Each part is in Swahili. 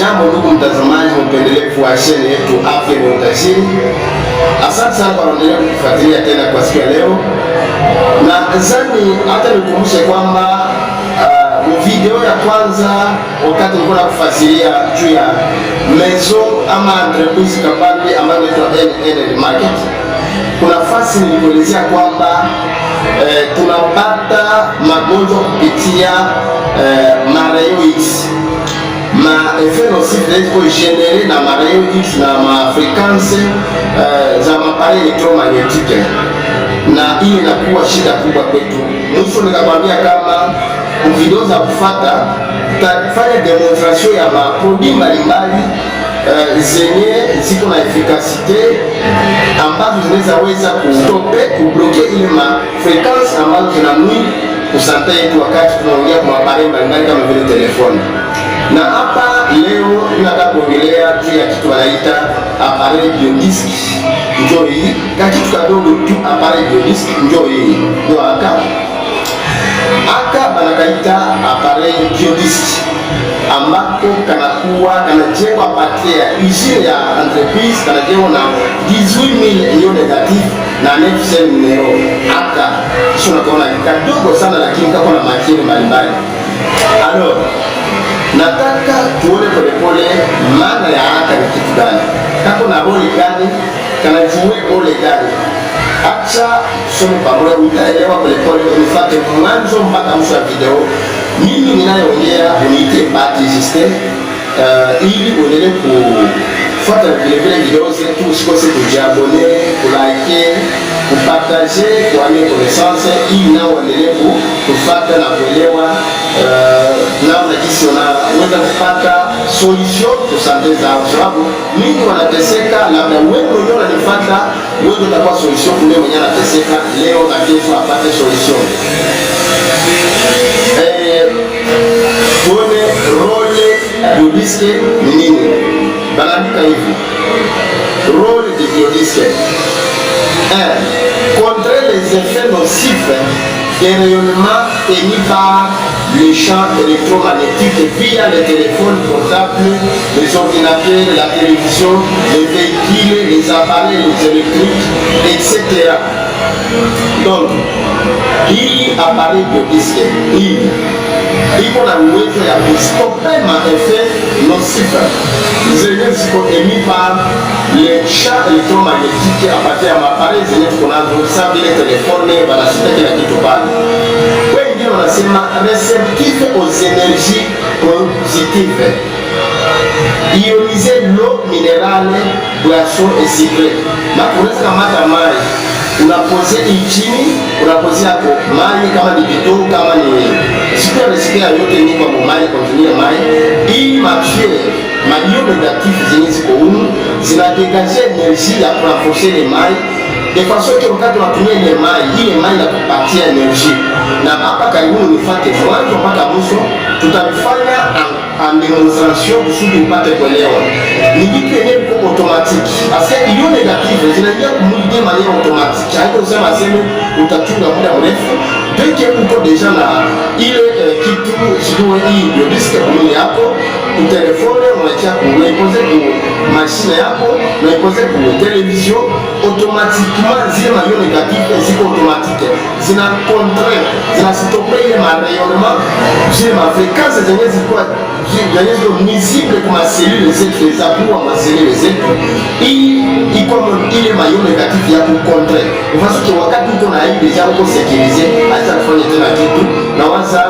Jambo ndugu mtazamaji mpendelevu wa channel yetu Afya ni Utajiri. Asante sana kwa kuendelea kufuatilia tena kwa siku ya leo. Na nadhani hata nikumbushe kwamba video ya kwanza wakati nilikuwa nakufasiria juu ya maison ama entreprise kabambi ambayo inaitwa NN Market, kuna nafasi nilikuelezea kwamba tunapata magonjwa kupitia marayo X. Ma effet nocif d'être généré na marayo X na ma fréquence za mapare elektromagnétique, na ile inakuwa shida kubwa kwetu. Mwisho nikakwambia kama video za kufuata tutafanya demonstration ya maproduit mbalimbali zenye ziko na efikasite ambazo zinaweza kustope kubloke ile ma fréquence ambazo zinanui kusanta yetu wakati tunaongea kwa mapare mbalimbali kama vile telefoni. Na hapa leo tunataka kuongelea juu ya kitu wanaita appareil biodisc. Njoo hii, kakitu kadogo tu appareil biodisc, njoo hii. Ndio aka banakaita appareil biodisc ambako kanakuwa kanajengwa partir ya usine ya entreprise, kanajengwa na 18,000 ion negatif na 9 numero. Aka sio naona kadogo sana, lakini kako na matiere mbalimbali. Alors nataka tuone polepole maana ya aka ni kitu gani, kako na role gani, kanajue role gani. Acha tusome pamoja, utaelewa polepole, unifuate mwanzo mpaka mwisho wa video. Mimi ninayoongea uniite Bahati Justin, ili uendelee kufuata vile vile video zetu. Usikose kujiabone, kulike, kupartager kwa connaissance, ili nao waendelee kufuata na kuelewa namna jinsi wanaweza kupata solution kwa sante zao, sababu mimi wanateseka, labda wewe mwenyewe unanifuata, wewe utakuwa solution kule mwenyewe anateseka leo na kesho apate solution. Tuone role biodisc ni nini. Banaandika hivi, role de biodisc: 1. Contrer les effets nocifs des rayonnements émis par les champs électromagnétiques via les téléphones portables, les ordinateurs, la télévision, les véhicules, les appareils électriques, etc. Donc, hii appareil biodisc hii iko na uwezo ya kustope ma-effet nocif zenye ziko émis par les champs électromagnétiques a partir ya mapare zenye tuko nazo, sa vile telefone banasita kila kitu pale. Wengine wanasema réceptif aux énergies positives, ioniser l'eau minérale, boisson et sucré. Makunaweza kamata mai unapoze ichini, unapoze hapo mai, kama ni bidon, kama ni sikia yote ni kwa mai, kontinia mai hii mapie maio negatif zenye ziko humu zinadegaje energie ya kurenforcer le mai de façon que wakati unatumia ile mai inakupatia energie. Na hapa karibuni nifuate mwanzo mpaka mwisho, tutafanya en demonstration kusudi upate kuelewa. Ni kitu yenyewe kwa automatique, asa hiyo negative zinaingia kumulide manière automatique, haiko sema sema utachunga muda mrefu dès que uko deja na ile kitu sio hii biodisc kwa yako telefone, unaacha kuipose kwa machine yako, unaipose kwa television, automatiquement zile mayo negative ziko automatique, zina contraire, zina stopper ile rayonnement, zile ma fréquence zenye zilikuwa ziko nuisible kwa cellule zetu, za kuwa ma cellule zetu, iko ile mayo negative ya contraire. Kwa sababu wakati uko na hii deja uko sécurisé, hata kufanya tena kitu na waza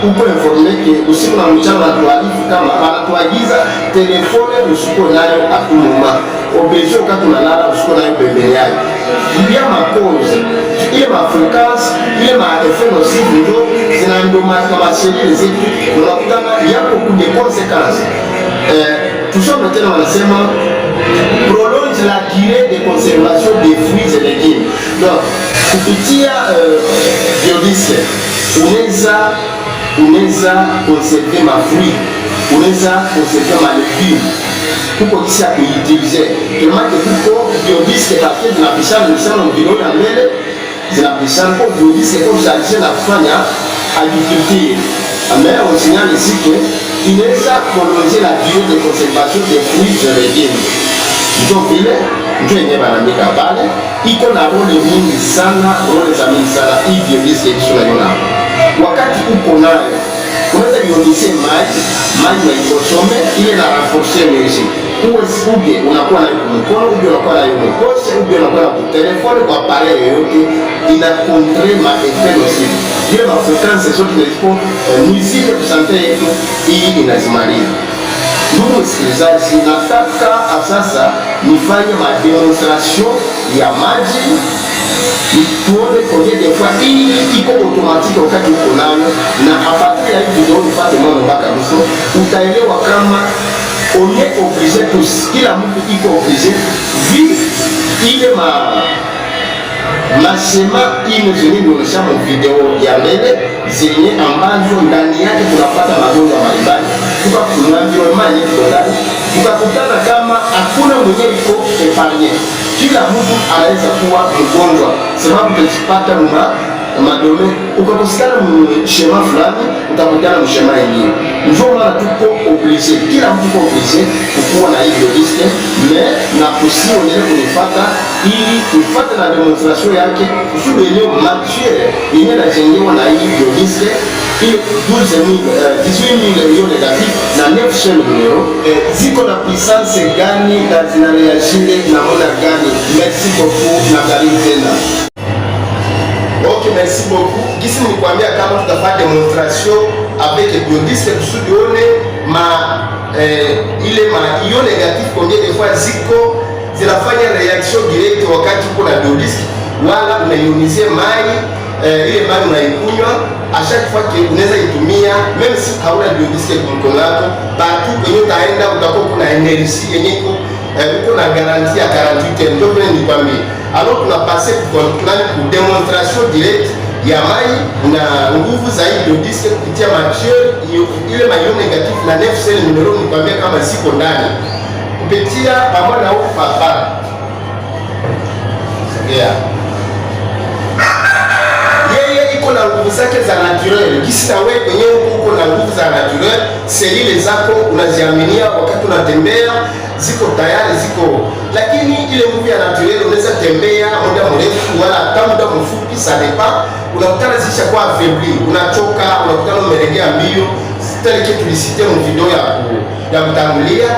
uko informé que usiku na mchana na tuarifu kama anatuagiza telefone usiku nayo akumuma obezo wakati unalala usiku nayo pembeni yake. Ibia makoze ile ma fréquence ile ma effet nocif ndio zinaendomaka kama cellule zetu, tunakutana yako kuna conséquences. Tusome tena wanasema prolonge la durée de conservation des fruits et légumes. Donc kupitia biodisc unaweza conserver ma fruit, unaweza conserver ma légumes, kuko kisi ya kuutilize. Kemake kuko biodisc papier zinapishana sana mbilo ya mbele, zinapishana kwa biodisc kwa charge na kufanya agriculture. Ambaye on signale ici que inaweza prolonger la durée de conservation des fruits et légumes. Ndio vile ndio yenyewe wanaandika pale, iko na role mingi sana, role za mingi sana. Hivyo bisi tunaiona wakati uko nayo, unaweza ionyeshe maji na ikosome ile na renforcer energy. Uwe uge unakuwa na mkono, uge unakuwa na mkono, uge unakuwa na telefone, kwa pale yoyote ina contre ma effet nocive. Ile ma fréquence zote zilipo nuisible kwa santé yetu, hii inazimaliza. Ndugu msikilizaji, nataka sasa nifanye mademonstration ya maji, tuone combien de fois hii iko automatique wakati uko nayo, na apatria ya hii video nipate mwana mpaka mwisho, utaelewa kama on est obligé tous, kila mtu iko obligé vi ile masema ino zenye nionyesha mu video ya mbele zenye ambazo ndani yake tunapata magonjwa mbalimbali, tukakunua environment yetu ndani, tukakutana kama hakuna mwenye iko epargne. Kila mtu anaweza kuwa mgonjwa sababu tukipata madome ukakosekana mshema fulani utakutana mshema yenyewe. Ndio maana tuko obligé, kila mtu uko obligé kukuwa na hiyo liste, mais na kusione kunifata ili kufuata na demonstration yake kusudi yenyewe matière yenyewe inajengewa na hiyo liste ile 18,000 euro negatif na 900 euro ziko na puissance gani na zinareagire na mona gani. Merci beaucoup na karibu tena. Ok, merci beaucoup. Kisi nikwambia kama tutafanya demonstration avec biodisque kusudi one iyo negatif combien de fois ziko zinafanya reaction direct wakati uko na biodisque, wala unaionize mai ile mai unaikunywa a chaque fois que unaweza itumia même si hauna biodisque kwa mkono wako, batu kwenye utaenda utakuwa kuna energy yenye uko na garantie ya 48 heures. Ndio vile nikwambia. Alors tunapase kwa demonstration direct ya mai na nguvu za hii biodisque kupitia matière ile mayo negatif na 9 numero nikwambia kama ziko ndani kupitia pamoja na huko papa. Yeah. Yeye iko na nguvu zake za naturel. Kisi na wewe kwenyewe uko na nguvu za naturel, selile zako unaziaminia wakati unatembea ziko tayari ziko, lakini ile nguvu ya naturel unaweza tembea muda mrefu wala hata muda mfupi sanepa, unakutana zisha kwa affaibli, unachoka, unakutana umeregea mbio. Tele kitu tulisite mu video ya mtangulia,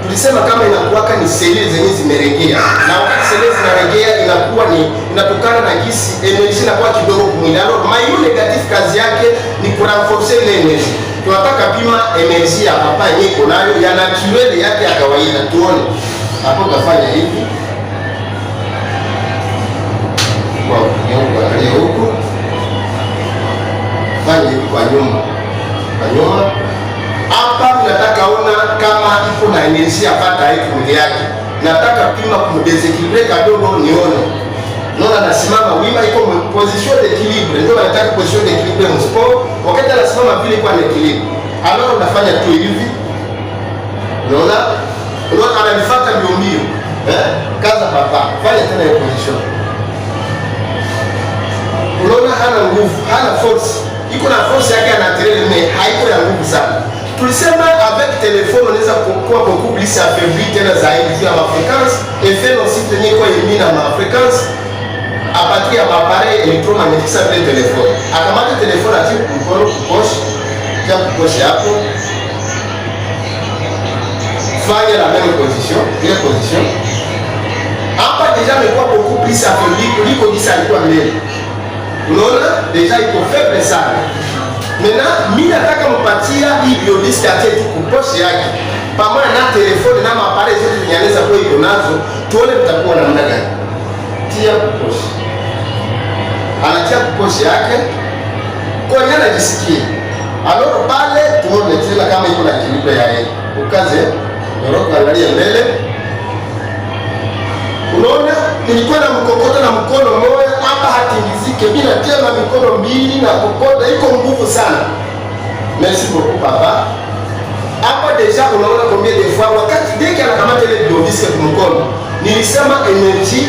tulisema kama inakuwaka ni selile zenye zimeregea, na wakati selile zinaregea inakuwa ni inatokana na gisi energy inakuwa kidogo kumwili. Alors mayo negatif kazi yake ni kurenforcer ile energy. Tunataka pima energy ya papa yenye iko nayo ya naturel yake ya kawaida, tuone hapo. Utafanya hivi kwa kuangalia huko, fanya hivi kwa nyuma hapa. Nataka ona kama iko na energy apata hii kundi yake, nataka pima kumdesequilibre kadogo nione. Nona nasimama wima, iko position d'équilibre. Ndio nataka position d'équilibre mu sport, wakati anasimama vile kwa équilibre. Alors unafanya tu hivi, unaona ananifuata mbio kaza papa, fanya tena hiyo position. Unaona hana nguvu, hana force, iko na force yake ya naturel mais haiko ya nguvu sana. Tulisema avec téléphone unaweza kukua beaucoup plus affaibli tena zaidi kwa ma fréquence, effet nocif yenye kwa elimina ma fréquence à partir ya appareil électromagnétique ça peut téléphone. Akamata téléphone ati mkono kuposha, kia kuposha hapo. Fanya la même position, ile position. Hapa déjà imekuwa beaucoup plus affaibli kuliko jinsi alikuwa mbele. Unaona déjà iko faible sana. Maintenant mimi nataka mpatia hii biodisque ati tu kuposha yake pamoja na telefoni na appareil zote zinaweza kuwa iko nazo, tuone mtakuwa namna gani. Tia kuposha, anatia kuposha yake kwa nyana anajisikia. Alors pale tuone tena kama iko na kilipe ya yeye. Ukaze nyoroko, angalia mbele. Unaona nilikuwa na mkokota na mkono mmoja hapa hatingizike, mimi natia na mikono mbili na kokota, iko nguvu sana. Merci beaucoup papa. Hapa deja unaona combien de fois wakati deki anakamata ile biodisque kwa mkono, nilisema energy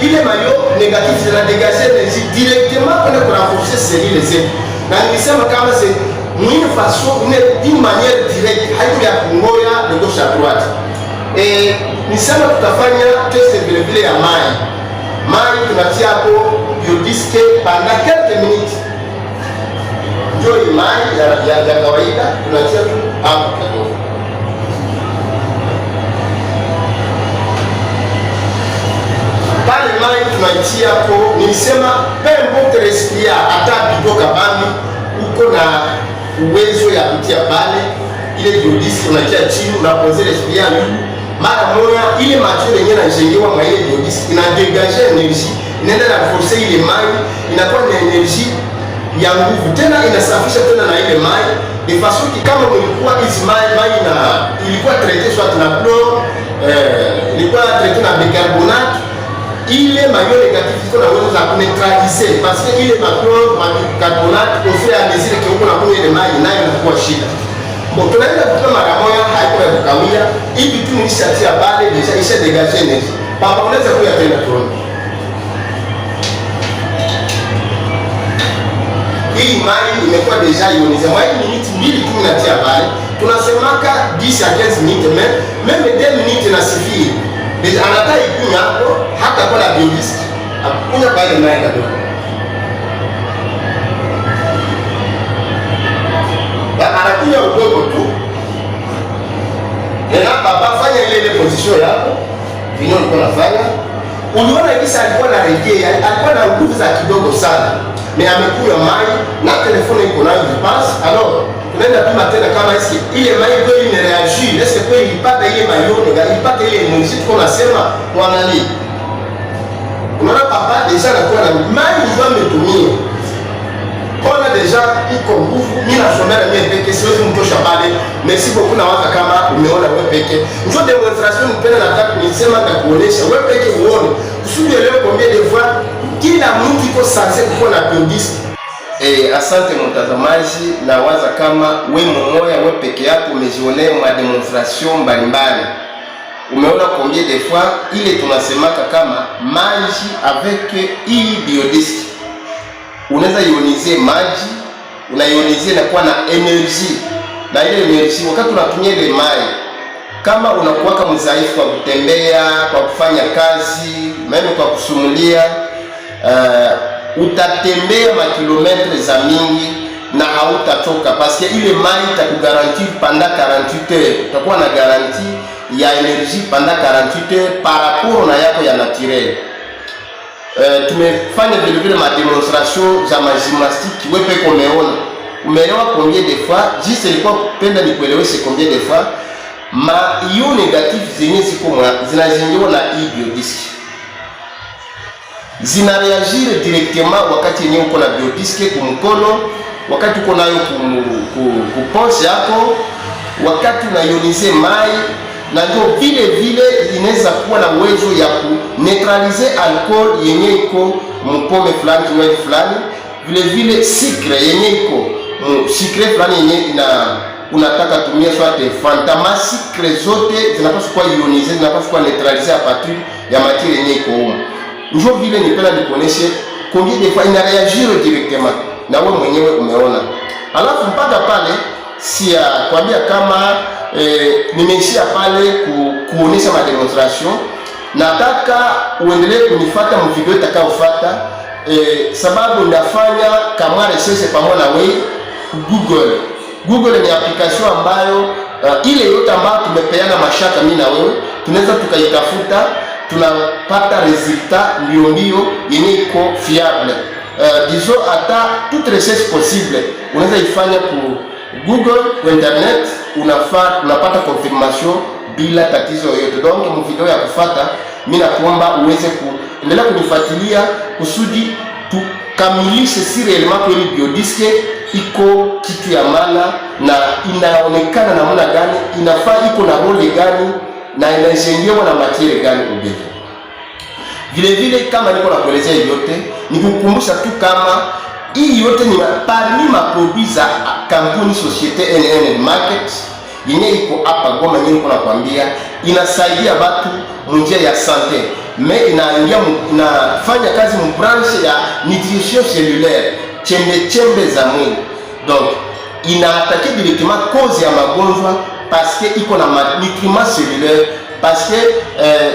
ile mayo négatif de la dégager energy directement pour renforcer cellules zetu, na nilisema kama c'est Une façon, d'une manière directe, haiko ya kungoya de gauche à droite. Ni sana tutafanya test vile vile ya mai. Mai tunatia hapo biodisk pendant quelques minutes. Ndio mai ya kawaida tunatia tu hapo kidogo. Pale mai tunaitia hapo, nilisema peu respirer hata kidogo kabambi uko na uwezo ya kutia pale ile biodisk unatia chini, unapoze respirer mara moja, ile matière yenyewe inajengewa mwa ile biodisk ina dégager energie, inaenda na forcer ile mai, inakuwa na energie ya nguvu, tena inasafisha tena na ile mai de façon que kama mlikuwa hizi mai na ilikuwa traité soit na chlore, ilikuwa traité na bicarbonate, ile mayo négatif iko na uwezo za kuneutraliser parce que ile chlore na bicarbonate au fur et à mesure que uko na kunywa ile mai nayo inakuwa shida. Bon, tunaenda kutoa mara moja, haiko ya kukawia, hivi tu nishatia pale deja isha dégager energie. Papa unaweza kuya tena tuone. Hii mai imekuwa deja ionize. Mwa hii minute mbili tu natia pale. Tunasemaka 10 à 15 minutes, même 2 minutes na sifiri. Deja anataka ikunywa hapo, hata kwa la biodisk. Akunywa pale mai kidogo. Anakunya udogo tu. Nena baba fanya ile position yako. Vinyo nilikuwa nafanya. Uliona kisa alikuwa na rejea, alikuwa na nguvu za kidogo sana. Mais amekunywa mai na telefone iko nayo vipass. Alors, tunaenda pima tena kama hizi ile mai kweli ime reagir. Est-ce que kweli ilipata ile mayone, ilipata ile energie tuko nasema tuangalie. Unaona papa deja anakuwa na mai ndio ametumia. Ona deja iko nguvu, mimi nasomera mimi peke, siwezi mtosha pale. Merci beaucoup na waza kama umeona wewe peke. Njoo demonstration mpenda nataka nisema nitakuonesha wewe peke uone. Kusudi leo combien de fois kila mtu iko sanse kuwa na biodisk. Asante mtazamaji, na waza kama wewe mmoja wewe peke yako umejionea ma demonstration mbalimbali. Umeona combien de fois ile tunasemaka kama maji avec hii biodisk. Unaweza ionize maji, unaionize na kuwa na energie. Na ile energie wakati unatumia ile maji, kama unakuwa mzaifu kwa kutembea, kwa kufanya kazi, meme kwa kusumulia, utatembea makilometre za mingi na hautachoka parce que ile maji itakugarantir pendant 48 heures. Utakuwa na garantie ya energie pendant 48 heures par rapport na yako ya naturel. Tumefanya vile vile ma demonstration za gymnastique, wewe peke umeelewa combien de fois, juste ilikuwa kupenda nikueleweshe combien de fois ma ion négatif zenye ziko zinajengewa na hii biodisk zina reagir directement wakati yenyewe uko na biodisk kumkono, wakati uko nayo kupoche yako, wakati unaionize mai, na ndio vile vile inaweza kuwa na uwezo ya kuneutralize alcool yenye iko mpome fulani kinywaji fulani, vile vile sucre yenye iko sucre fulani yenye unataka tumia swate fantama, sucre zote zinapaswa kuwa ionize, zinapaswa kuwa neutralize a partir ya matière yenye iko huko. Ndio vile nipenda nikuoneshe combien de fois ina reagir directement na wewe mwenyewe umeona. Alafu mpaka pale si ya kwambia kama nimeishia pale kuonesha ma demonstration. Nataka uendelee kunifuata mu video itakayofuata, sababu ndafanya kama research pamoja na wewe Google. Google ni application ambayo ile yote ambayo tumepeana mashaka mimi na wewe tunaweza tukaitafuta, tunapata resultat mbio yenye iko fiable. Disons hata toute recherche possible unaweza ifanya ku Google, ku internet, unapata confirmation bila tatizo yoyote. Donc mu video ya kufuata mimi nakuomba uweze kuendelea kunifuatilia kusudi tukamilishe si réellement kweli biodisk iko kitu ya maana na inaonekana namna gani, inafaa iko na role gani na inajengewa na matière gani ubebe. Vile vile kama niko nakuelezea yote, nikukumbusha tu kama hii yote ni parmi ma produits za kampuni societe NN Market yenye iko hapa Goma, yenye niko nakwambia inasaidia watu njia ya sante, mais inafanya kazi mu branche ya nutrition cellulaire, chembe za mwili. Donc inaatake directement cause ya magonjwa parce que iko na nutriments cellulaires, parce que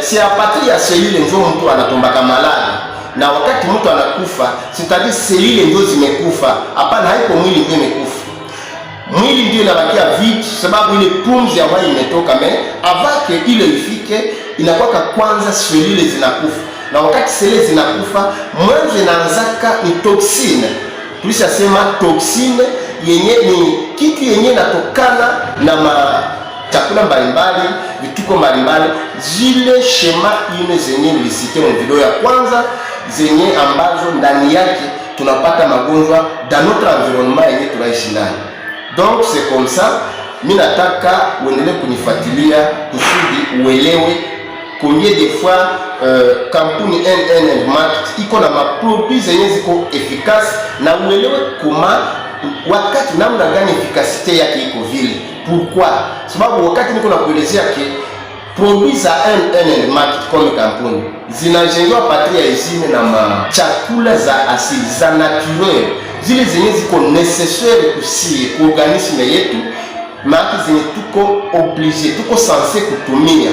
c'est à partir ya cellule ndio mtu anatombaka maladi, na wakati mtu anakufa c'est-à-dire cellule ndio zimekufa, hapana haiko mwili ndio imekufa. Mwili ndio inabakia vide sababu ile pumzi ambayo imetoka, mais avant que ile ifike inakuwa kwanza cellule zinakufa, na wakati cellule zinakufa mwanzo inaanzaka ni toxine. Tulishasema toxine yenye ni kitu yenye natokana na chakula mbalimbali, vituko mbalimbali, zile shema ine zenye nilisite mu video ya kwanza, zenye ambazo ndani yake tunapata magonjwa dans notre environnement yenye tunaishi ndani. Donc c'est comme ça, mimi nataka uendelee kunifuatilia kusudi uelewe combien de fois kampuni NN Market iko na maproduits zenye ziko efficace, na uelewe kuma wakati namna gani efficacité yake iko vile. Pourquoi? Sababu wakati niko na kuelezea ke produits za NN Market kama kampuni zinajengwa patria izine na chakula za asili za naturel, zile zenye ziko necessaire kusie ku organisme yetu, maki zenye tuko obligé, tuko censé kutumia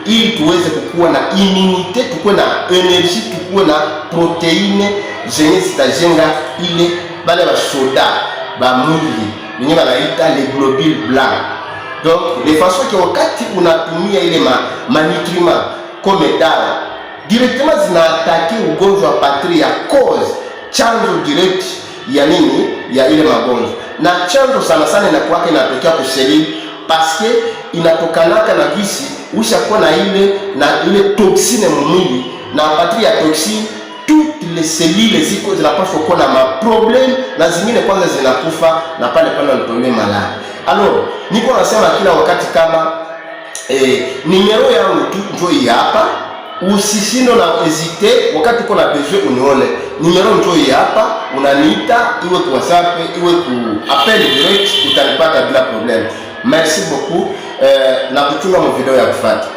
ili tuweze kukua na immunité, tukue na energie, tukue na proteine zenye zitajenga ile bale ba soda ba mwili yenye wanaita les globules blancs. Donc de façon que wakati unatumia ile nutriments comme dawa directement zinaatake ugonjwa patria ya cause, chanzo direct ya nini ya ile magonjwa, na chanzo sana sana inakuwa inatokea kwa selili parce que inatokanaka na gisi ushakuwa na ile toxine mwili, na patria ya toxine toutes les cellules ziko zinapaswa kuwa na maproblème, na zingine kwanza zinakufa, na pale wanatombe maladi. Alors niko nasema kila wakati kama numero yangu tu njoo hapa, usishindo na hésiter, wakati uko na besoin unione, numero njoo hapa, unaniita iwe kwa WhatsApp iwe ku appel direct, utanipata bila problème. Merci beaucoup, na kuchunga mu video ya kufuata.